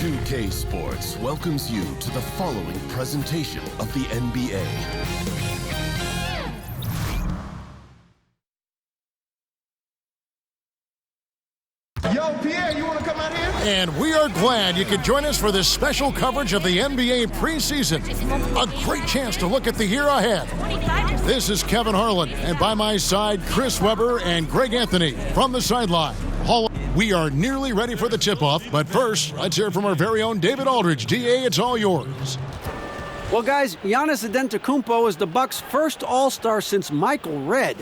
2K Sports welcomes you to the following presentation of the NBA. Yo, Pierre, you want to come out here? And we are glad you could join us for this special coverage of the NBA preseason. A great chance to look at the year ahead. This is Kevin Harlan, and by my side, Chris Webber and Greg Anthony from the sideline. We are nearly ready for the tip-off, but first, let's hear from our very own David Aldridge. DA, it's all yours. Well, guys, Giannis Antetokounmpo is the Bucks' first All-Star since Michael Redd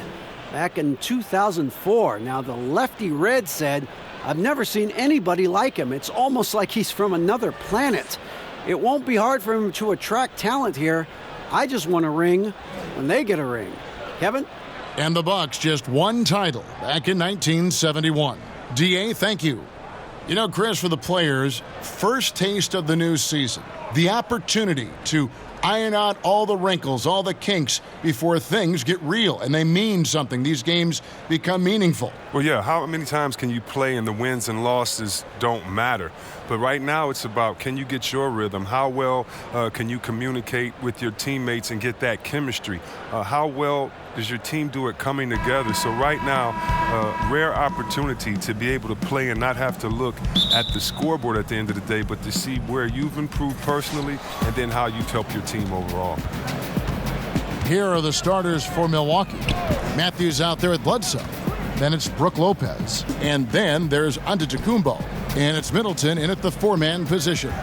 back in 2004. Now, the lefty Redd said, "I've never seen anybody like him. It's almost like he's from another planet. It won't be hard for him to attract talent here. I just want a ring when they get a ring." Kevin? And the Bucks just one title back in 1971. DA, thank you. You know, Chris, for the players, first taste of the new season, the opportunity to iron out all the wrinkles, all the kinks before things get real, and they mean something. These games become meaningful. Well, yeah, how many times can you play and the wins and losses don't matter? But right now it's about, can you get your rhythm? How well can you communicate with your teammates and get that chemistry? How well does your team do it coming together? So right now, rare opportunity to be able to play and not have to look at the scoreboard at the end of the day, but to see where you've improved personally and then how you've helped your team overall. Here are the starters for Milwaukee. Matthews out there at Bledsoe. Then it's Brook Lopez. And then there's Antetokounmpo. And it's Middleton in at the four-man position.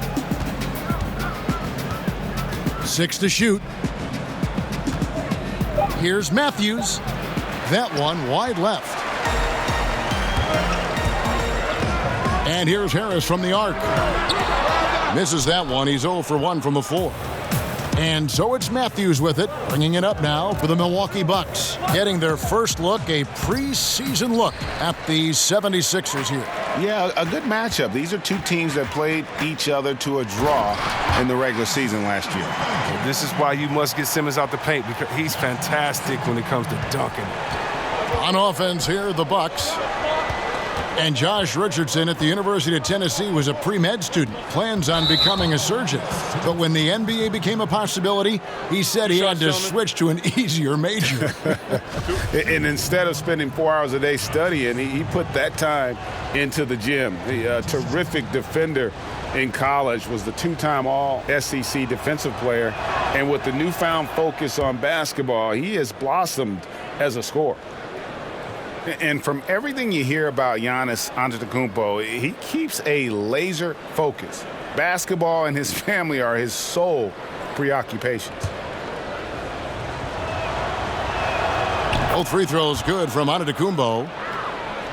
6 to shoot. Here's Matthews. That one wide left. And here's Harris from the arc. Misses that one. He's 0 for 1 from the floor. And so it's Matthews with it, bringing it up now for the Milwaukee Bucks. Getting their first look, a preseason look at the 76ers here. Yeah, a good matchup. These are two teams that played each other to a draw in the regular season last year. Well, this is why you must get Simmons out the paint, because he's fantastic when it comes to dunking. On offense here, the Bucks. And Josh Richardson at the University of Tennessee was a pre-med student, plans on becoming a surgeon. But when the NBA became a possibility, he said he had to switch to an easier major. And instead of spending 4 hours a day studying, he put that time into the gym. A terrific defender in college, was the two-time All-SEC defensive player. And with the newfound focus on basketball, he has blossomed as a scorer. And from everything you hear about Giannis Antetokounmpo, he keeps a laser focus. Basketball and his family are his sole preoccupations. Both free throws good from Antetokounmpo.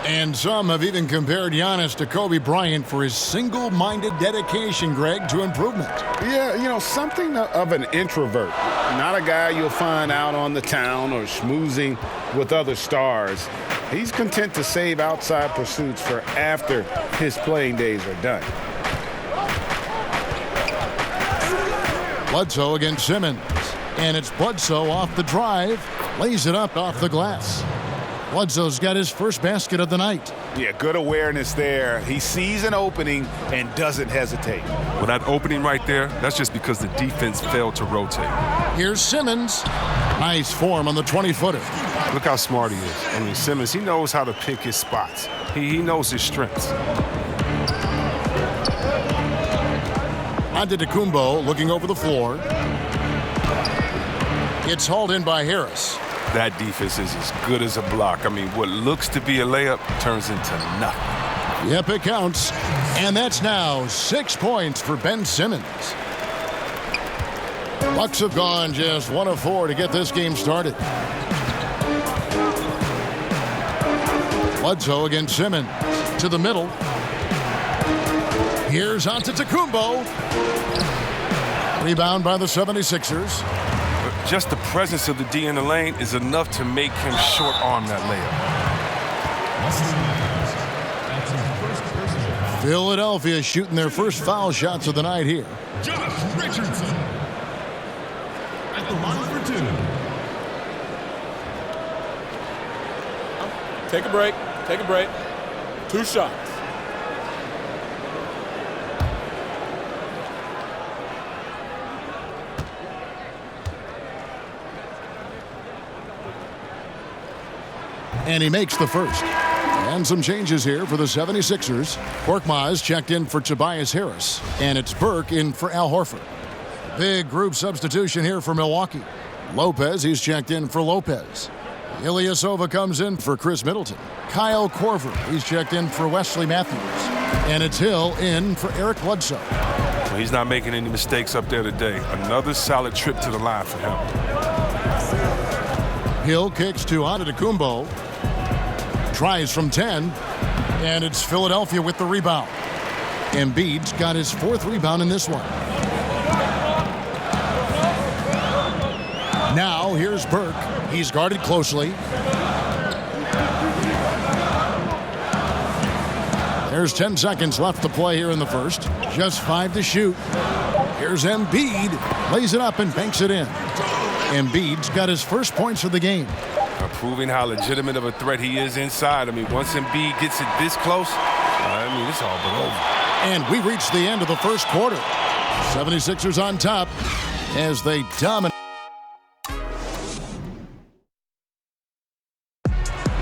And some have even compared Giannis to Kobe Bryant for his single-minded dedication, Greg, to improvement. Yeah, you know, something of an introvert. Not a guy you'll find out on the town or schmoozing with other stars. He's content to save outside pursuits for after his playing days are done. Bledsoe against Simmons. And it's Bledsoe off the drive. Lays it up off the glass. Bledsoe's got his first basket of the night. Yeah, good awareness there. He sees an opening and doesn't hesitate. Well, that opening right there, that's just because the defense failed to rotate. Here's Simmons. Nice form on the 20-footer. Look how smart he is. I mean, Simmons, he knows how to pick his spots. He knows his strengths. Antetokounmpo looking over the floor. It's hauled in by Harris. That defense is as good as a block. I mean, what looks to be a layup turns into nothing. Yep, it counts. And that's now 6 points for Ben Simmons. Bucks have gone just 1 of 4 to get this game started. Bledsoe against Simmons. To the middle. Here's Antetokounmpo. Rebound by the 76ers. Just the presence of the D in the lane is enough to make him short-arm that layup. Philadelphia shooting their first foul shots of the night here. Josh Richardson at the line for 2. Take a break. Take a break. 2 shots. And he makes the first. And some changes here for the 76ers. Korkmaz checked in for Tobias Harris. And it's Burke in for Al Horford. Big group substitution here for Milwaukee. Lopez, he's checked in for Lopez. Ilyasova comes in for Chris Middleton. Kyle Korver, he's checked in for Wesley Matthews. And it's Hill in for Eric Bledsoe. Well, he's not making any mistakes up there today. Another solid trip to the line for him. Hill kicks to Antetokounmpo. Tries from 10. And it's Philadelphia with the rebound. Embiid's got his 4th rebound in this one. Now here's Burke. He's guarded closely. There's 10 seconds left to play here in the first. Just 5 to shoot. Here's Embiid. Lays it up and banks it in. Embiid's got his first points of the game. Proving how legitimate of a threat he is inside. I mean, once Embiid gets it this close, it's all but over. And we reach the end of the first quarter. 76ers on top as they dominate.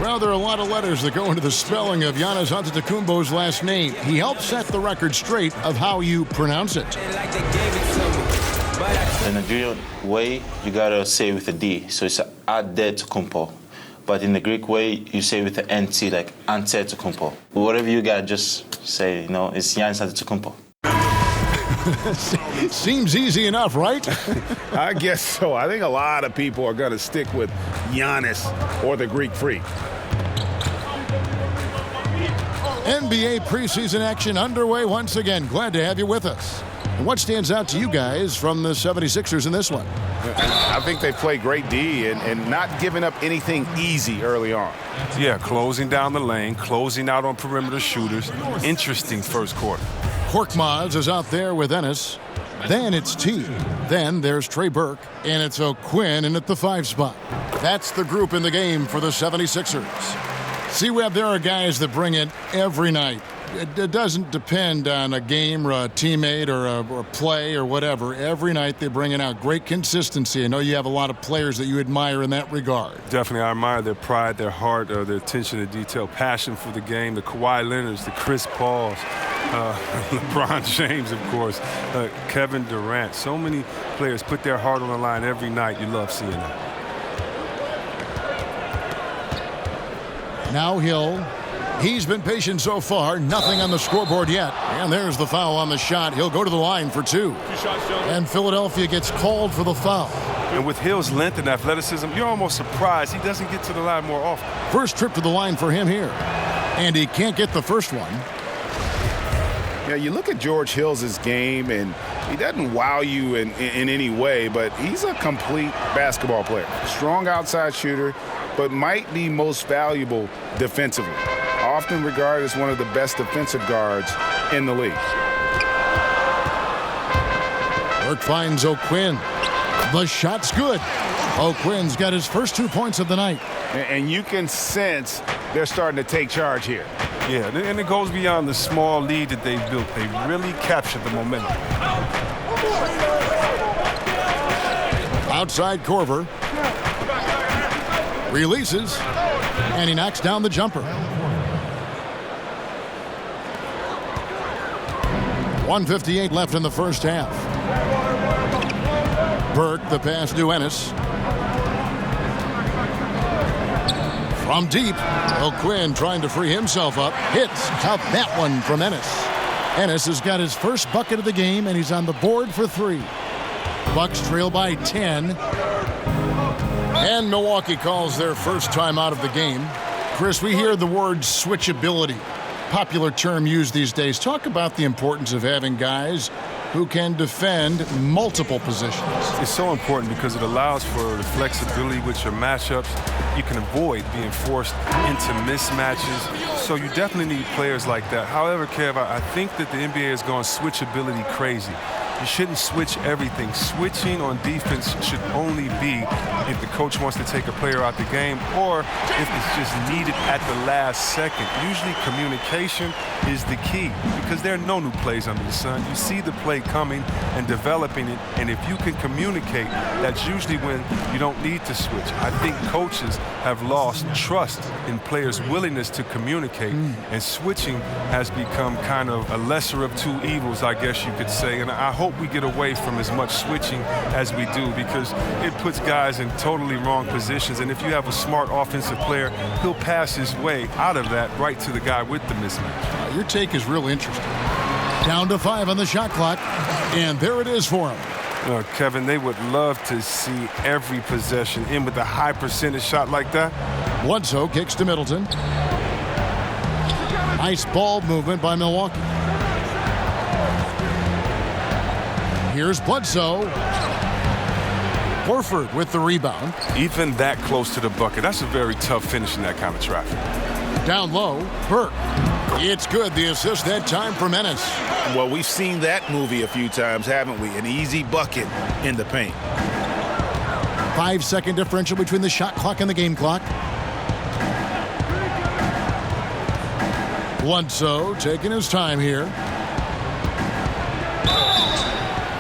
Well, there are a lot of letters that go into the spelling of Giannis Antetokounmpo's last name. He helped set the record straight of how you pronounce it. In the Nigerian way, you gotta say with a D, so it's Antetokounmpo. But in the Greek way, you say with the NT, like Antetokounmpo. Whatever you gotta just say, it's Giannis Antetokounmpo. Seems easy enough, right? I guess so. I think a lot of people are going to stick with Giannis or the Greek Freak. NBA preseason action underway once again. Glad to have you with us. And what stands out to you guys from the 76ers in this one? I think they play great D and not giving up anything easy early on. Yeah, closing down the lane, closing out on perimeter shooters. Interesting first quarter. Korkmaz is out there with Ennis. Then it's T. Then there's Trey Burke. And it's O'Quinn in at the 5 spot. That's the group in the game for the 76ers. C-Web, there are guys that bring it every night. It doesn't depend on a game or a teammate or a play or whatever. Every night they bring it out. Great consistency. I know you have a lot of players that you admire in that regard. Definitely, I admire their pride, their heart, their attention to detail, passion for the game, the Kawhi Leonards, the Chris Pauls, LeBron James, of course, Kevin Durant. So many players put their heart on the line every night. You love seeing that. Now Hill. He's been patient so far. Nothing on the scoreboard yet. And there's the foul on the shot. He'll go to the line for 2. And Philadelphia gets called for the foul. And with Hill's length and athleticism, you're almost surprised he doesn't get to the line more often. First trip to the line for him here. And he can't get the first one. Yeah, you look at George Hill's game, and he doesn't wow you in any way, but he's a complete basketball player. Strong outside shooter, but might be most valuable defensively. Often regarded as one of the best defensive guards in the league. Burke finds O'Quinn. The shot's good. O'Quinn's got his first 2 points of the night. And you can sense they're starting to take charge here. Yeah, and it goes beyond the small lead that they've built. They really captured the momentum. Outside Korver. Releases. And he knocks down the jumper. 1:58 left in the first half. Burke, the pass to Ennis. From deep, O'Quinn trying to free himself up. Hits out that one from Ennis. Ennis has got his first bucket of the game, and he's on the board for 3. Bucks trail by 10. And Milwaukee calls their first time out of the game. Chris, we hear the word switchability. Popular term used these days. Talk about the importance of having guys who can defend multiple positions. It's so important because it allows for the flexibility with your matchups. You can avoid being forced into mismatches. So you definitely need players like that. However, Kev, I think that the NBA has gone switchability crazy. you shouldn't switch everything. Switching on defense should only be if the coach wants to take a player out the game or if it's just needed at the last second. Usually communication is the key because there are no new plays under the sun. You see the play coming and developing it, and if you can communicate, that's usually when you don't need to switch. I think coaches have lost trust in players' willingness to communicate, and switching has become kind of a lesser of two evils, I guess you could say. And I hope we get away from as much switching as we do because it puts guys in totally wrong positions. And if you have a smart offensive player, he'll pass his way out of that right to the guy with the mismatch. Your take is real interesting. Down to 5 on the shot clock, and there it is for him. Kevin, they would love to see every possession in with a high percentage shot like that. Bledsoe kicks to Middleton. Nice ball movement by Milwaukee. Here's Bledsoe. Horford with the rebound. Even that close to the bucket, that's a very tough finish in that kind of traffic. Down low, Burke. It's good, the assist that time for Menace. Well, we've seen that movie a few times, haven't we? An easy bucket in the paint. 5-second differential between the shot clock and the game clock. Bledsoe taking his time here.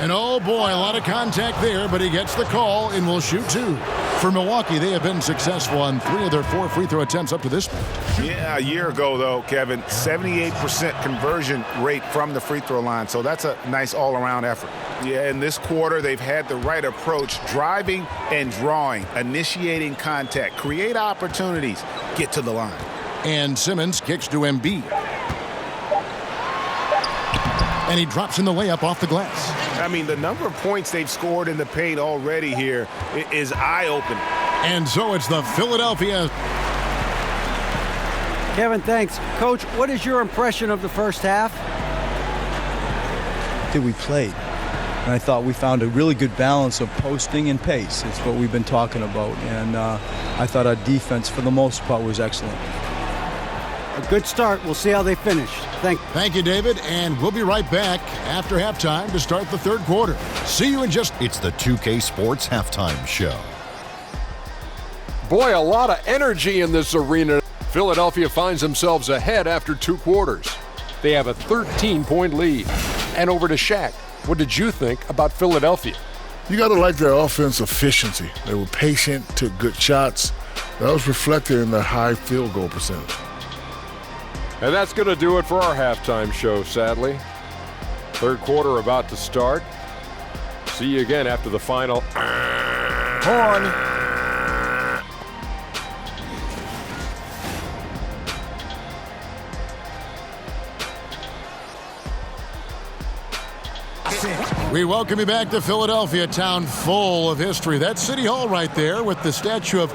And oh boy, a lot of contact there, but he gets the call and will shoot 2. For Milwaukee, they have been successful on 3 of their 4 free throw attempts up to this point. Yeah, a year ago, though, Kevin, 78% conversion rate from the free throw line. So that's a nice all-around effort. Yeah, in this quarter, they've had the right approach, driving and drawing, initiating contact, create opportunities, get to the line. And Simmons kicks to Embiid. And he drops in the layup off the glass. I mean, the number of points they've scored in the paint already here is eye-opening. And so it's the Philadelphia. Kevin, thanks. Coach, what is your impression of the first half? I think we played. And I thought we found a really good balance of posting and pace. It's what we've been talking about. And I thought our defense, for the most part, was excellent. A good start. We'll see how they finish. Thank you, David. And we'll be right back after halftime to start the third quarter. See you in just... It's the 2K Sports Halftime Show. Boy, a lot of energy in this arena. Philadelphia finds themselves ahead after 2 quarters. They have a 13-point lead. And over to Shaq. What did you think about Philadelphia? You got to like their offense efficiency. They were patient, took good shots. That was reflected in their high field goal percentage. And that's going to do it for our halftime show, sadly. Third quarter about to start. See you again after the final horn. We welcome you back to Philadelphia, town full of history. That's City Hall right there with the statue of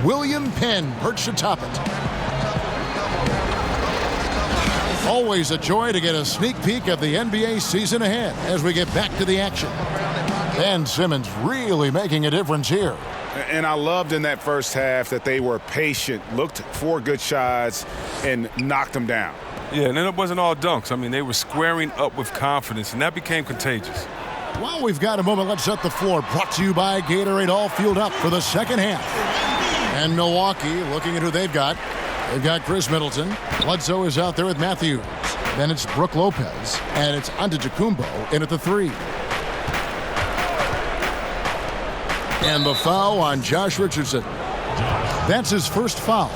William Penn perched atop it. Always a joy to get a sneak peek of the NBA season ahead as we get back to the action. Ben Simmons really making a difference here. And I loved in that first half that they were patient, looked for good shots, and knocked them down. Yeah, and then it wasn't all dunks. I mean, they were squaring up with confidence, and that became contagious. Well, we've got a moment. Let's set the floor. Brought to you by Gatorade. All fueled up for the second half. And Milwaukee, looking at who they've got. They've got Chris Middleton. Bledsoe is out there with Matthews. Then it's Brook Lopez. And it's Antetokounmpo in at the 3. And the foul on Josh Richardson. That's his first foul.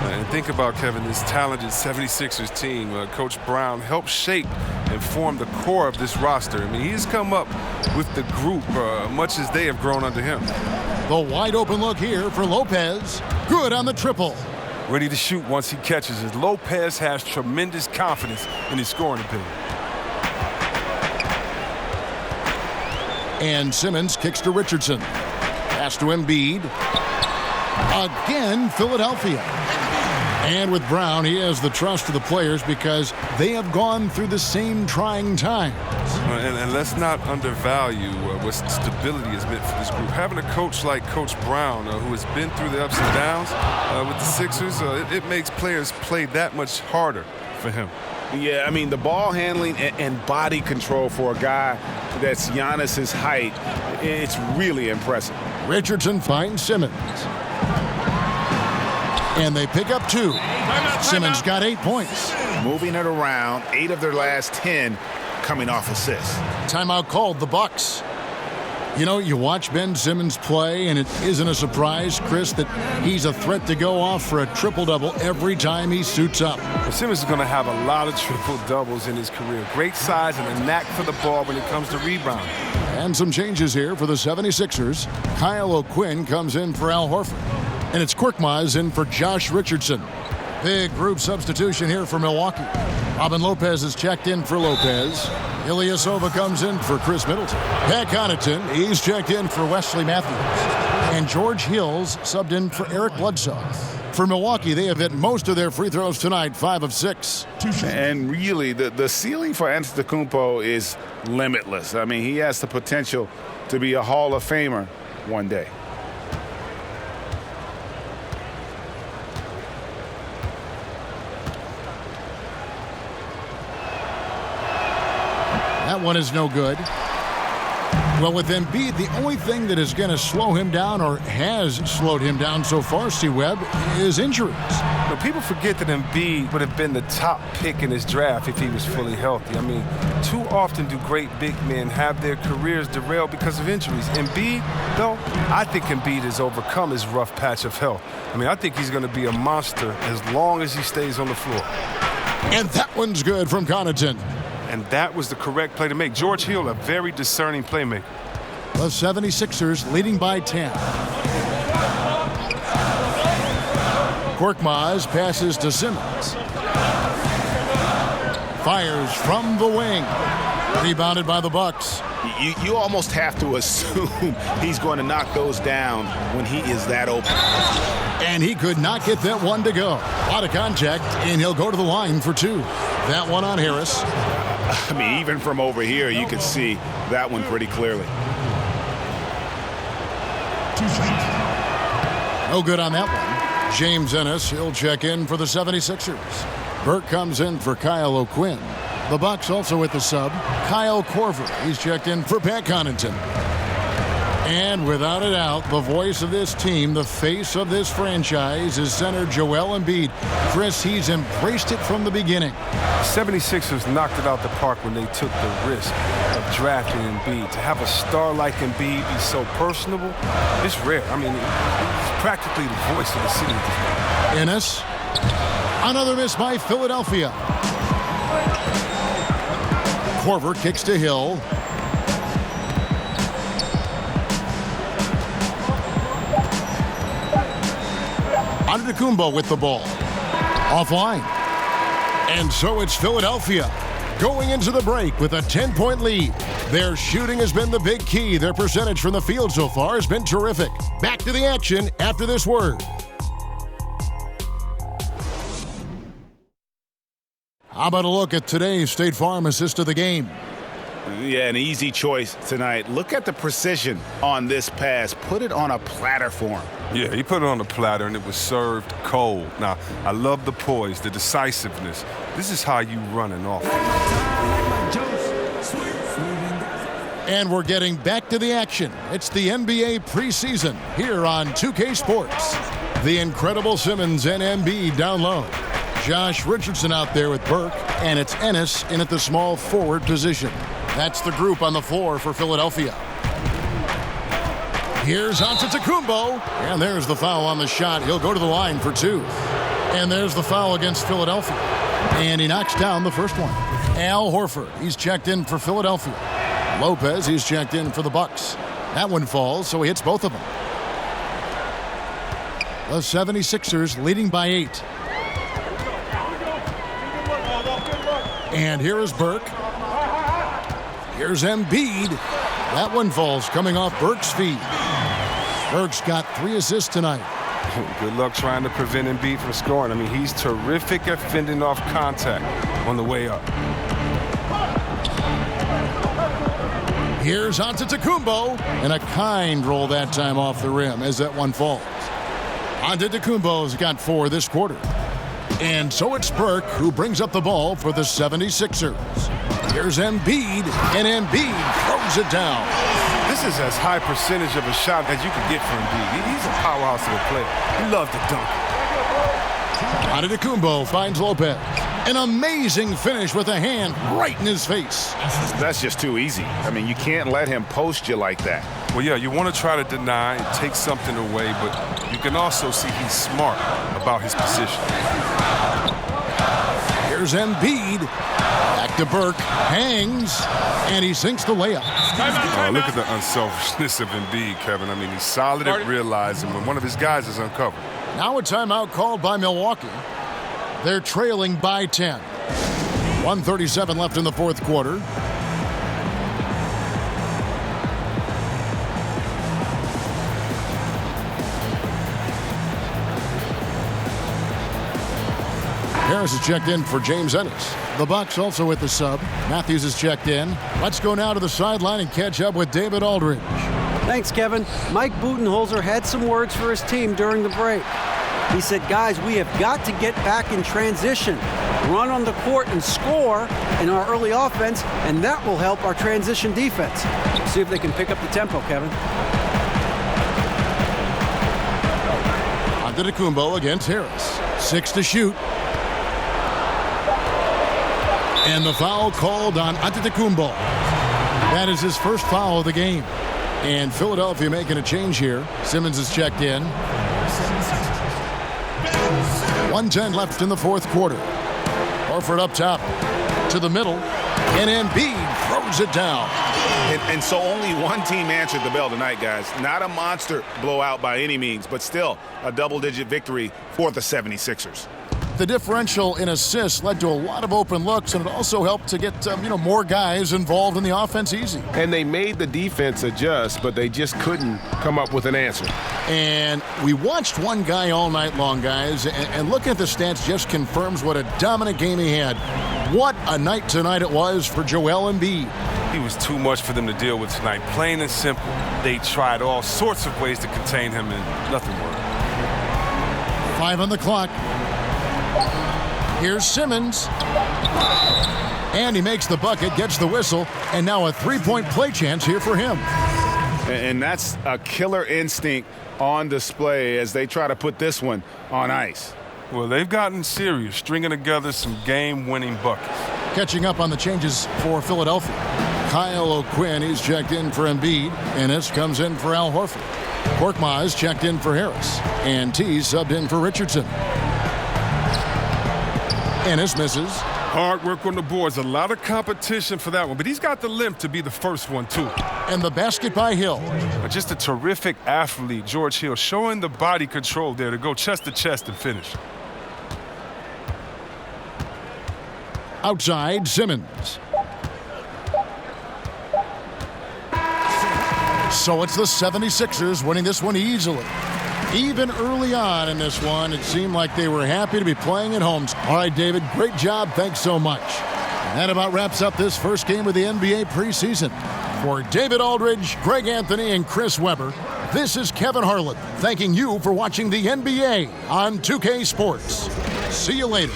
And think about, Kevin, this talented 76ers team. Coach Brown helped shape and form the core of this roster. I mean, he's come up with the group much as they have grown under him. The wide open look here for Lopez. Good on the triple. Ready to shoot once he catches it. Lopez has tremendous confidence in his scoring ability. And Simmons kicks to Richardson. Pass to Embiid. Again, Philadelphia. And with Brown, he has the trust of the players because they have gone through the same trying times. And let's not undervalue what stability has meant for this group. Having a coach like Coach Brown, who has been through the ups and downs with the Sixers, it makes players play that much harder for him. Yeah, I mean, the ball handling and body control for a guy that's Giannis's height, it's really impressive. Richardson finds Simmons. And they pick up 2. Simmons got 8 points. Moving it around, 8 of their last 10 coming off assists. Timeout called the Bucks. You know, you watch Ben Simmons play, and it isn't a surprise, Chris, that he's a threat to go off for a triple-double every time he suits up. Well, Simmons is going to have a lot of triple-doubles in his career. Great size and a knack for the ball when it comes to rebounding. And some changes here for the 76ers. Kyle O'Quinn comes in for Al Horford. And it's Korkmaz in for Josh Richardson. Big group substitution here for Milwaukee. Robin Lopez is checked in for Lopez. Ilyasova comes in for Chris Middleton. Pat Connaughton, he's checked in for Wesley Matthews. And George Hills subbed in for Eric Bledsoe. For Milwaukee, they have hit most of their free throws tonight, 5 of 6. And really, the ceiling for Antetokounmpo is limitless. I mean, he has the potential to be a Hall of Famer one day. That one is no good. Well, with Embiid, the only thing that is going to slow him down or has slowed him down so far, C-Webb, is injuries. But people forget that Embiid would have been the top pick in his draft if he was fully healthy. I mean, too often do great big men have their careers derailed because of injuries. Embiid, though, I think Embiid has overcome his rough patch of health. I mean, I think he's going to be a monster as long as he stays on the floor. And that one's good from Connaughton. And that was the correct play to make. George Hill, a very discerning playmaker. The 76ers leading by 10. Korkmaz passes to Simmons. Fires from the wing. Rebounded by the Bucks. You almost have to assume he's going to knock those down when he is that open. And he could not get that one to go. A lot of contact, and he'll go to the line for 2. That one on Harris. I mean, even from over here, you could see that one pretty clearly. No good on that one. James Ennis, he'll check in for the 76ers. Burke comes in for Kyle O'Quinn. The Bucks also with the sub, Kyle Korver. He's checked in for Pat Connaughton. And without a doubt, the voice of this team, the face of this franchise, is center Joel Embiid. Chris, he's embraced it from the beginning. 76ers knocked it out the park when they took the risk of drafting Embiid. To have a star like Embiid be so personable, it's rare. I mean, he's practically the voice of the city. Ennis. Another miss by Philadelphia. Korver kicks to Hill. Antetokounmpo with the ball. Offline. And so it's Philadelphia going into the break with a 10-point lead. Their shooting has been the big key. Their percentage from the field so far has been terrific. Back to the action after this word. How about a look at today's State Farm assist of the game? Yeah, an easy choice tonight. Look at the precision on this pass. Put it on a platter for him. Yeah, he put it on a platter, and it was served cold. Now, I love the poise, the decisiveness. This is how you run an offense. And we're getting back to the action. It's the NBA preseason here on 2K Sports. The incredible Simmons and Embiid down low. Josh Richardson out there with Burke, and it's Ennis in at the small forward position. That's the group on the floor for Philadelphia. Here's Antetokounmpo, and there's the foul on the shot. He'll go to the line for 2. And there's the foul against Philadelphia. And he knocks down the first one. Al Horford, he's checked in for Philadelphia. Lopez, he's checked in for the Bucks. That one falls, so he hits both of them. The 76ers leading by 8. And here is Burke. Here's Embiid. That one falls coming off Burke's feet. Burke's got 3 assists tonight. Good luck trying to prevent Embiid from scoring. I mean, he's terrific at fending off contact on the way up. Here's Antetokounmpo, and a kind roll that time off the rim as that one falls. Antetokounmpo's got 4 this quarter. And so it's Burke who brings up the ball for the 76ers. Here's Embiid, and Embiid throws it down. This is as high percentage of a shot as you could get from Embiid. He's a powerhouse of a player. He loves to dunk. Antetokounmpo finds Lopez. An amazing finish with a hand right in his face. That's just too easy. I mean, you can't let him post you like that. Well, yeah, you want to try to deny, take something away, but you can also see he's smart about his position. Here's Embiid. Back to Burke. Hangs. And he sinks the layup. Look at the unselfishness of Embiid, Kevin. I mean, he's solid at realizing when one of his guys is uncovered. Now a timeout called by Milwaukee. They're trailing by 10. 1:37 left in the fourth quarter. Harris is checked in for James Ennis. The Bucks also with the sub. Matthews is checked in. Let's go now to the sideline and catch up with David Aldridge. Thanks, Kevin. Mike Budenholzer had some words for his team during the break. He said, guys, we have got to get back in transition, run on the court and score in our early offense, and that will help our transition defense. We'll see if they can pick up the tempo, Kevin. Antetokounmpo against Harris. 6 to shoot. And the foul called on Antetokounmpo. That is his first foul of the game. And Philadelphia making a change here. Simmons is checked in. 1:10 left in the fourth quarter. Horford up top to the middle. And Embiid throws it down. And so only one team answered the bell tonight, guys. Not a monster blowout by any means, but still a double-digit victory for the 76ers. The differential in assists led to a lot of open looks, and it also helped to get more guys involved in the offense easy. And they made the defense adjust, but they just couldn't come up with an answer. And we watched one guy all night long, guys, and looking at the stats just confirms what a dominant game he had. What a night tonight it was for Joel Embiid. He was too much for them to deal with tonight. Plain and simple. They tried all sorts of ways to contain him, and nothing worked. 5 on the clock. Here's Simmons. And he makes the bucket, gets the whistle, and now a three-point play chance here for him. And that's a killer instinct on display as they try to put this one on ice. Well, they've gotten serious, stringing together some game-winning buckets. Catching up on the changes for Philadelphia. Kyle O'Quinn, he's checked in for Embiid. Ennis comes in for Al Horford. Korkmaz checked in for Harris. And T subbed in for Richardson. Ennis misses. Hard work on the boards. A lot of competition for that one, but he's got the limp to be the first one, too. And the basket by Hill. Just a terrific athlete, George Hill, showing the body control there to go chest to chest and finish. Outside, Simmons. So it's the 76ers winning this one easily. Even early on in this one, it seemed like they were happy to be playing at home. All right, David, great job. Thanks so much. And that about wraps up this first game of the NBA preseason. For David Aldridge, Greg Anthony, and Chris Webber, this is Kevin Harlan thanking you for watching the NBA on 2K Sports. See you later.